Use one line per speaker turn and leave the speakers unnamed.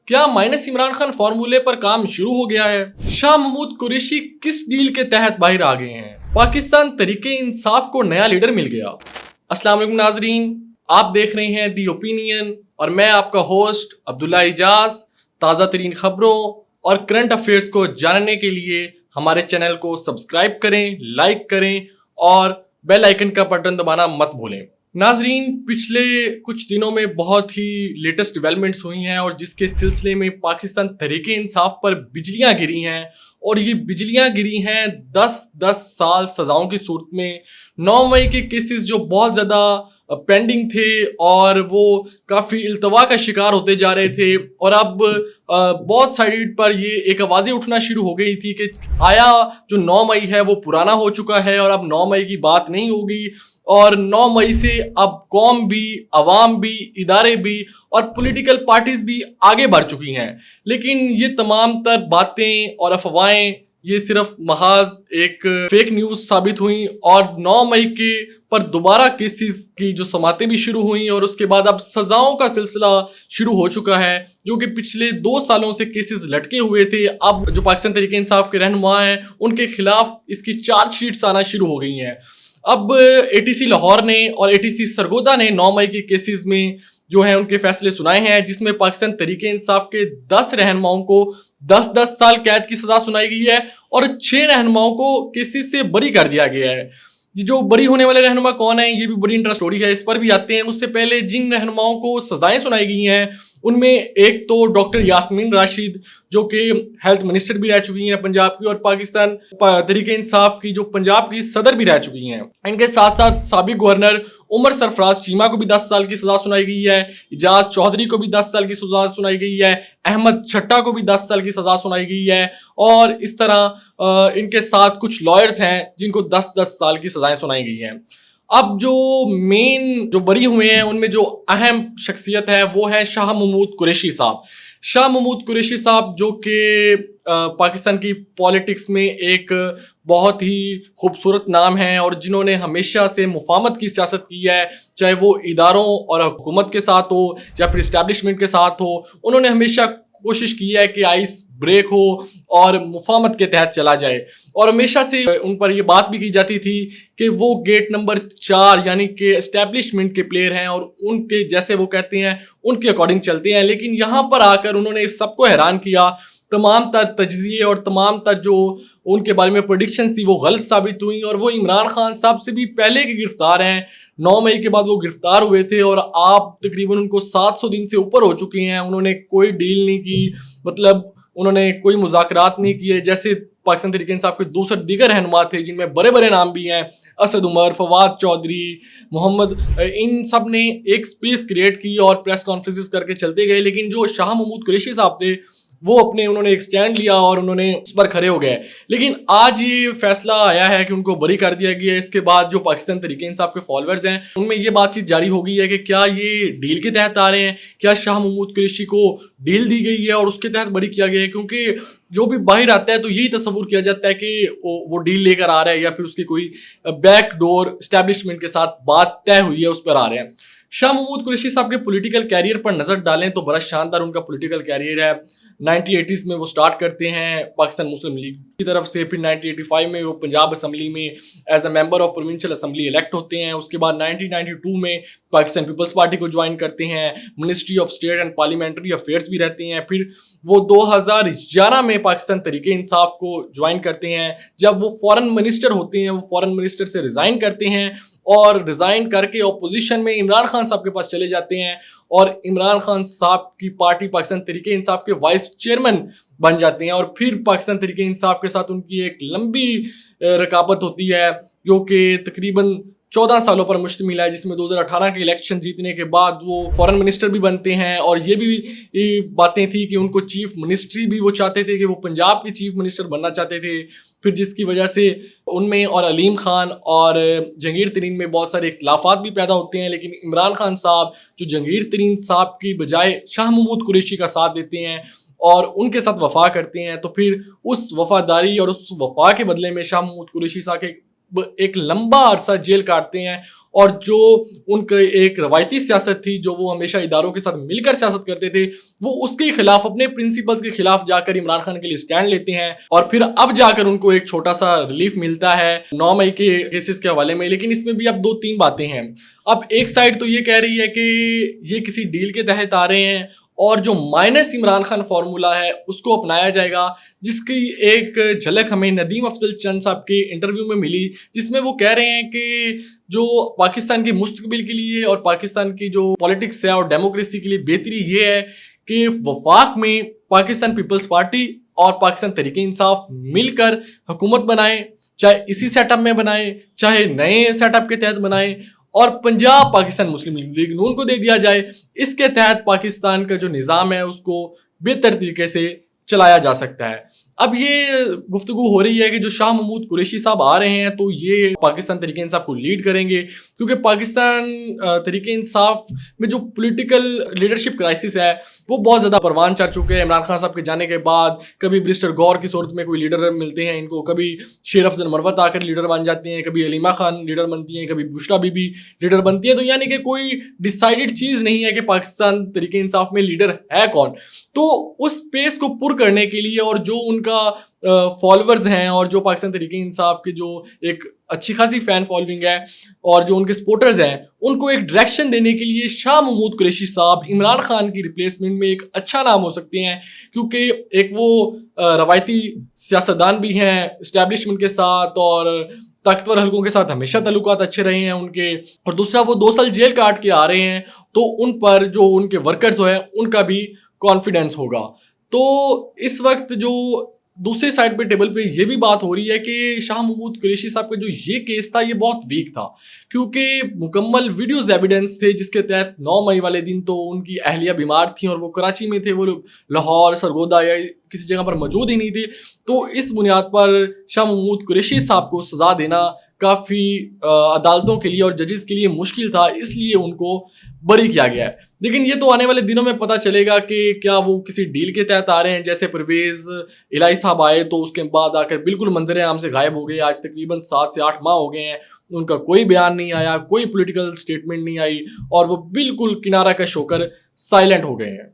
کیا مائنس عمران خان فارمولے پر کام شروع ہو گیا ہے؟ شاہ محمود قریشی کس ڈیل کے تحت باہر آ گئے ہیں؟ پاکستان تحریک انصاف کو نیا لیڈر مل گیا۔ السلام علیکم ناظرین، آپ دیکھ رہے ہیں دی اوپینین اور میں آپ کا ہوسٹ عبداللہ اعجاز۔ تازہ ترین خبروں اور کرنٹ افیئرز کو جاننے کے لیے ہمارے چینل کو سبسکرائب کریں، لائک کریں اور بیل آئیکن کا بٹن دبانا مت بھولیں۔ ناظرین، پچھلے کچھ دنوں میں بہت ہی لیٹسٹ ڈیولپمنٹس ہوئی ہیں اور جس کے سلسلے میں پاکستان تحریک انصاف پر بجلیاں گری ہیں، اور یہ بجلیاں گری ہیں 10 سال سزاؤں کی صورت میں۔ 9 مئی کے کیسز جو بہت زیادہ پینڈنگ تھے اور وہ کافی التوا کا شکار ہوتے جا رہے تھے، اور اب بہت سائڈ پر یہ ایک آوازیں اٹھنا شروع ہو گئی تھی کہ آیا جو 9 مئی ہے وہ پرانا ہو چکا ہے اور اب 9 مئی کی بات نہیں ہوگی، اور 9 مئی سے اب قوم بھی، عوام بھی، ادارے بھی اور پولیٹیکل پارٹیز بھی آگے بڑھ چکی ہیں۔ لیکن یہ تمام تر باتیں اور افواہیں یہ صرف محض ایک فیک نیوز ثابت ہوئیں، اور 9 مئی کے پر دوبارہ کیسز کی جو سماعتیں بھی شروع ہوئیں، اور اس کے بعد اب سزاؤں کا سلسلہ شروع ہو چکا ہے، جو کہ پچھلے 2 سالوں سے کیسز لٹکے ہوئے تھے۔ اب جو پاکستان تحریک انصاف کے رہنما ہیں ان کے خلاف اس کی چارج شیٹس آنا شروع ہو گئی ہیں۔ اب ATC لاہور نے اور ATC سرگودا نے 9 مئی کے کیسز میں جو ہیں ان کے فیصلے سنائے ہیں، جس میں پاکستان تحریک انصاف کے 10 رہنماؤں کو 10 سال قید کی سزا سنائی گئی ہے اور 6 رہنماؤں کو کیسز سے بری کر دیا گیا ہے۔ یہ جو بری ہونے والے رہنما کون ہیں، یہ بھی بڑی انٹرسٹ سٹوری ہے، اس پر بھی آتے ہیں۔ اس سے پہلے جن رہنماؤں کو سزائیں سنائی گئی ہیں ان میں ایک تو ڈاکٹر یاسمین راشد، جو کہ ہیلتھ منسٹر بھی رہ چکی ہیں پنجاب کی، اور پاکستان تحریک انصاف کی جو پنجاب کی صدر بھی رہ چکی ہیں۔ ان کے ساتھ ساتھ سابق گورنر عمر سرفراز چیمہ کو بھی 10 سال کی سزا سنائی گئی ہے، اعجاز چودھری کو بھی 10 سال کی سزا سنائی گئی ہے، احمد چھٹا کو بھی 10 سال کی سزا سنائی گئی ہے، اور اس طرح ان کے ساتھ کچھ لائرز ہیں جن کو 10 سال کی سزائیں سنائی گئی ہیں۔ اب جو مین جو بری ہوئے ہیں ان میں جو اہم شخصیت ہے وہ ہے شاہ محمود قریشی صاحب۔ شاہ محمود قریشی صاحب جو کہ پاکستان کی پالیٹکس میں ایک بہت ہی خوبصورت نام ہیں، اور جنہوں نے ہمیشہ سے مفاہمت کی سیاست کی ہے، چاہے وہ اداروں اور حکومت کے ساتھ ہو یا پھر اسٹیبلشمنٹ کے ساتھ ہو۔ انہوں نے ہمیشہ کوشش کی ہے کہ آئس بریک ہو اور مفاہمت کے تحت چلا جائے، اور ہمیشہ سے ان پر یہ بات بھی کی جاتی تھی کہ وہ گیٹ نمبر 4 یعنی کہ اسٹیبلشمنٹ کے پلیئر ہیں اور ان کے جیسے وہ کہتے ہیں ان کے اکارڈنگ چلتے ہیں۔ لیکن یہاں پر آ کر انہوں نے سب کو حیران کیا، تمام تر تجزیے اور تمام تر جو ان کے بارے میں پریڈکشنز تھی وہ غلط ثابت ہوئیں، اور وہ عمران خان صاحب سے بھی پہلے کے گرفتار ہیں۔ 9 مئی کے بعد وہ گرفتار ہوئے تھے، اور آپ تقریباً ان کو 700 دن سے اوپر ہو چکے ہیں۔ انہوں نے کوئی ڈیل نہیں کی، مطلب انہوں نے کوئی مذاکرات نہیں کیے، جیسے پاکستان تحریک انصاف کے دوسرے دیگر رہنما تھے جن میں بڑے بڑے نام بھی ہیں، اسد عمر، فواد چودھری، محمد، ان سب نے ایک سپیس کریٹ کی اور پریس کانفرنسز کر کے چلتے گئے۔ لیکن جو شاہ محمود قریشی صاحب تھے وہ انہوں نے ایک سٹینڈ لیا اور انہوں نے اس پر کھڑے ہو گئے۔ لیکن آج یہ فیصلہ آیا ہے کہ ان کو بری کر دیا گیا ہے۔ اس کے بعد جو پاکستان تحریک انصاف کے فالوورز ہیں ان میں یہ بات چیت جاری ہو گئی ہے کہ کیا یہ ڈیل کے تحت آ رہے ہیں، کیا شاہ محمود قریشی کو ڈیل دی گئی ہے اور اس کے تحت بری کیا گیا ہے، کیونکہ جو بھی باہر آتا ہے تو یہی تصور کیا جاتا ہے کہ وہ ڈیل لے کر آ رہا ہے یا پھر اس کی کوئی بیک ڈور اسٹیبلشمنٹ کے ساتھ بات طے ہوئی ہے اس پر آ رہے ہیں۔ شاہ محمود قریشی صاحب کے پولیٹیکل کیریئر پر نظر ڈالیں تو بڑا شاندار ان کا پولیٹیکل کیریئر ہے۔ 1980s میں وہ سٹارٹ کرتے ہیں پاکستان مسلم لیگ کی طرف سے، پھر 1985 میں وہ پنجاب اسمبلی میں as a member of provincial assembly elect ہوتے ہیں۔ اس کے بعد 1992 میں پاکستان پیپلز پارٹی کو جوائن کرتے ہیں، ministry of state and parliamentary affairs بھی رہتے ہیں۔ پھر وہ 2011 میں پاکستان تحریک انصاف کو جوائن کرتے ہیں۔ جب وہ فورن منسٹر ہوتے ہیں وہ فورن منسٹر سے ریزائن کرتے ہیں، اور ریزائن کر کے اپوزیشن میں عمران خان صاحب کے پاس چلے جاتے ہیں، اور عمران خان صاحب کی پارٹی پاکستان تحریک انصاف کے وائس چیئرمین بن جاتے ہیں، اور پھر پاکستان تحریک انصاف کے ساتھ ان کی ایک لمبی رقابت ہوتی ہے جو کہ تقریباً 14 سالوں پر مشتمل ہے، جس میں 2018 کے الیکشن جیتنے کے بعد وہ فورن منسٹر بھی بنتے ہیں، اور یہ بھی باتیں تھی کہ ان کو چیف منسٹری بھی وہ چاہتے تھے کہ وہ پنجاب کے چیف منسٹر بننا چاہتے تھے، پھر جس کی وجہ سے ان میں اور علیم خان اور جہانگیر ترین میں بہت سارے اختلافات بھی پیدا ہوتے ہیں۔ لیکن عمران خان صاحب جو جہانگیر ترین صاحب کی بجائے شاہ محمود قریشی کا ساتھ دیتے ہیں اور ان کے ساتھ وفا کرتے ہیں، تو پھر اس وفاداری اور اس وفا کے بدلے میں شاہ محمود قریشی صاحب کے ایک لمبا عرصہ جیل کاٹتے ہیں اور جو ان کا ایک روایتی سیاست تھی جو وہ ہمیشہ اداروں کے ساتھ مل کر سیاست کرتے تھے وہ اس کے خلاف اپنے پرنسپلز کے خلاف جا کر عمران خان کے لیے سٹینڈ لیتے ہیں اور پھر اب جا کر ان کو ایک چھوٹا سا ریلیف ملتا ہے 9 مئی کے کیسز کے حوالے میں. لیکن اس میں بھی اب 2-3 باتیں ہیں. اب ایک سائڈ تو یہ کہہ رہی ہے کہ یہ کسی ڈیل کے تحت آ رہے ہیں اور جو مائنس عمران خان فارمولا ہے اس کو اپنایا جائے گا, جس کی ایک جھلک ہمیں ندیم افضل چند صاحب کے انٹرویو میں ملی, جس میں وہ کہہ رہے ہیں کہ جو پاکستان کے مستقبل کے لیے اور پاکستان کی جو پالیٹکس ہے اور ڈیموکریسی کے لیے بہتری یہ ہے کہ وفاق میں پاکستان پیپلز پارٹی اور پاکستان تحریک انصاف مل کر حکومت بنائیں, چاہے اسی سیٹ اپ میں بنائیں چاہے نئے سیٹ اپ کے تحت بنائیں, اور پنجاب پاکستان مسلم لیگ نون کو دے دیا جائے. اس کے تحت پاکستان کا جو نظام ہے اس کو بہتر طریقے سے چلایا جا سکتا ہے. اب یہ گفتگو ہو رہی ہے کہ جو شاہ محمود قریشی صاحب آ رہے ہیں تو یہ پاکستان تحریک انصاف کو لیڈ کریں گے, کیونکہ پاکستان تحریک انصاف میں جو پولیٹیکل لیڈرشپ کرائسس ہے وہ بہت زیادہ پروان چڑھ چکے ہیں. عمران خان صاحب کے جانے کے بعد کبھی برسٹر غور کی صورت میں کوئی لیڈر ملتے ہیں ان کو, کبھی شیر افضل مروت آ کر لیڈر بن جاتے ہیں, کبھی علیمہ خان لیڈر بنتی ہیں, کبھی بشرا بی بی لیڈر بنتی ہیں. تو یعنی کہ کوئی ڈیسائیڈڈ چیز نہیں ہے کہ پاکستان تحریک انصاف میں لیڈر ہے کون. تو اس اسپیس کو پر کرنے کے لیے اور جو ان کا فالوورز ہیں اور جو پاکستان تحریک انصاف کے جو ایک اچھی خاصی فین فالوئنگ ہے اور جو ان کے سپورٹرز ہیں ان کو ایک ڈائریکشن دینے کے لیے شاہ محمود قریشی صاحب عمران خان کی ریپلیسمنٹ میں ایک اچھا نام ہو سکتے ہیں, کیونکہ ایک وہ روایتی سیاستدان بھی ہیں اسٹیبلشمنٹ کے ساتھ اور طاقتور حلقوں کے ساتھ ہمیشہ تعلقات اچھے رہے ہیں ان کے, اور دوسرا وہ 2 سال جیل کاٹ کے آ رہے ہیں تو ان پر جو ان کے ورکرز ہیں ان کا بھی کانفیڈنس ہوگا. تو اس وقت جو دوسرے سائڈ پہ ٹیبل پہ یہ بھی بات ہو رہی ہے کہ شاہ محمود قریشی صاحب کا جو یہ کیس تھا یہ بہت ویک تھا, کیونکہ مکمل ویڈیوز ایویڈنس تھے جس کے تحت 9 مئی والے دن تو ان کی اہلیہ بیمار تھیں اور وہ کراچی میں تھے, وہ لاہور سرگودا یا کسی جگہ پر موجود ہی نہیں تھے. تو اس بنیاد پر شاہ محمود قریشی صاحب کو سزا دینا کافی عدالتوں کے لیے اور ججز کے لیے مشکل تھا, اس لیے ان کو بری کیا گیا ہے. لیکن یہ تو آنے والے دنوں میں پتہ چلے گا کہ کیا وہ کسی ڈیل کے تحت آ رہے ہیں. جیسے پرویز الہی صاحب آئے تو اس کے بعد آ کر بالکل منظر عام سے غائب ہو گئے. آج تقریباً 7 سے 8 ماہ ہو گئے ہیں, ان کا کوئی بیان نہیں آیا, کوئی پولیٹیکل سٹیٹمنٹ نہیں آئی اور وہ بالکل کنارہ کش ہو کر سائلنٹ ہو گئے ہیں.